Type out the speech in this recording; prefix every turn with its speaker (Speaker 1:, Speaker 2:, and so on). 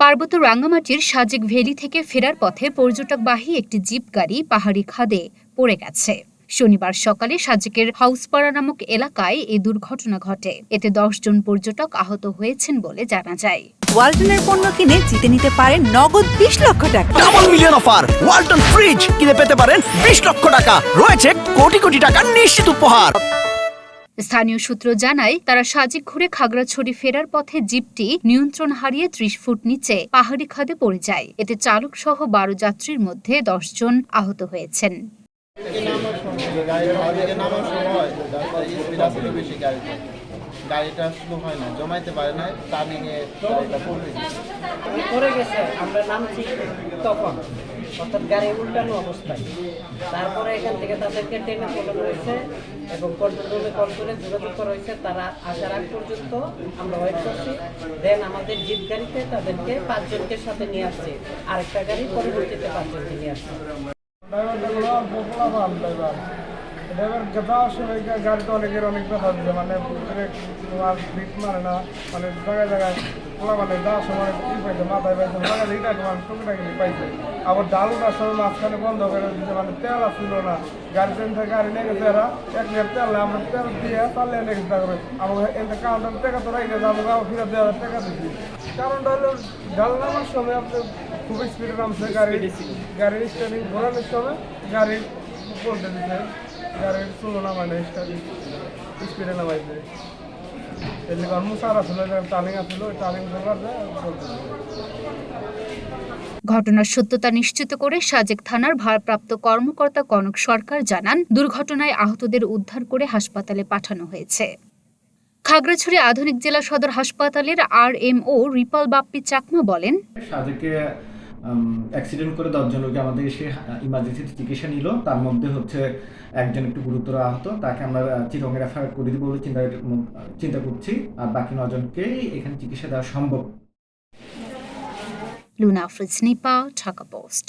Speaker 1: পার্বত্য রাঙ্গামাটির সাজেক ভ্যালি থেকে ফেরার পথে পর্যটকবাহী একটি জিপ গাড়ি পাহাড়ি খাদে পড়ে গেছে। শনিবার সকালে সাজেকের হাউসপাড়া নামক এলাকায় এই দুর্ঘটনা ঘটে। এতে 10 জন পর্যটক আহত হয়েছেন বলে জানা যায়।
Speaker 2: ওয়ালটনের পণ্য কিনে জিতে নিতে পারেন নগদ 20 লক্ষ টাকা।
Speaker 3: Double million offer! Walton fridge কিনে পেতে পারেন 20 লক্ষ টাকা। রয়েছে কোটি কোটি টাকার নিশ্চিত উপহার।
Speaker 1: স্থানীয় সূত্র জানায়, তারা সাজেক ঘুরে খাগড়াছড়ি ফেরার পথে জিপটি নিয়ন্ত্রণ হারিয়ে 30 ফুট নিচে পাহাড়ি খাদে পড়ে যায়। এতে চালক সহ 12 যাত্রীর মধ্যে 10 জন আহত হয়েছেন।
Speaker 4: গাড়িটা স্লো হয় না, জমাইতে পারে না, টার্নিংয়ে গাড়িটা
Speaker 5: পড়ে গেছে। আমরা নামছি তখন, অর্থাৎ গাড়ি উল্টানো অবস্থায়। তারপরে এখান থেকে তাদেরকে টেনে তোলানো হয়েছে এবং কন্ট্রোল রুমে কল করে যোগাযোগ করা হয়েছে। তারা আসার আগ পর্যন্ত আমরা ওয়েট করছি। দেন আমাদের জিপ গাড়িতে তাদেরকে 5 জনকে সাথে নিয়ে আসছে। আরেকটা গাড়ি পরবর্তীতে 5 জনকে নিয়ে আসছে।
Speaker 6: গাড়িটা অনেকের অনেক ব্যথা দিচ্ছে, মানে ফিট মানে না, মানে জায়গায় জায়গায় পোলা মানে যাওয়ার সময় ই পাইছে, মাথায় পাইছে, জায়গায় এইটা মানে টুকিটাকি পাইছে। আবার ডালুটার সময় মাঝখানে বন্ধ করে দিচ্ছে, মানে তেল আসছিল না। গাড়ি ট্রেন থেকে গাড়ি নিয়ে গেছে এরা 1 লিটার তেল না, আমরা তেল দিয়ে চালিয়ে নিয়ে গেছি। তারপরে আমার এতে কাউন্টার টাকা তো রেখে গেছে, আমাকে ফিরে দেওয়ার টাকা দিচ্ছি। কারণটা হলো ডাল নামার সময় আপনি খুব স্পিডে নামছে, গাড়ির স্টার্টিং ঘোরানোর সময় গাড়ি বলতে দিচ্ছে, গাড়ির চলো নামায় না, স্পিডে নামাইছে। এর লিগে মুসার আসলে টার্নিং আসলে ওই টার্নিং ধরার বলতে
Speaker 1: ঘটনার সত্যতা নিশ্চিত করে সাজেক থানার ভারপ্রাপ্ত কর্মকর্তা কনক সরকার জানান, দুর্ঘটনায় আহতদের উদ্ধার করে হাসপাতালে পাঠানো হয়েছে। খাগড়াছড়ি আধুনিক জেলা সদর হাসপাতালের RMO রিপাল বাপ্পি চাকমা বলেন,
Speaker 7: সাজেকে অ্যাক্সিডেন্ট করে 10 জন লোকে আমাদের এসে ইমার্জেন্সিতে চিকিৎসা নিল। তার মধ্যে হচ্ছে একজন একটু গুরুতর আহত, তাকে আমরা চিরঙ্গে রেফার করে দিব বলে চিন্তা করছি। আর বাকি 9 জনকেই এখানে চিকিৎসা দেওয়া সম্ভব।
Speaker 1: লুনা আফরিজ নিপা, ঢাকা পোস্ট।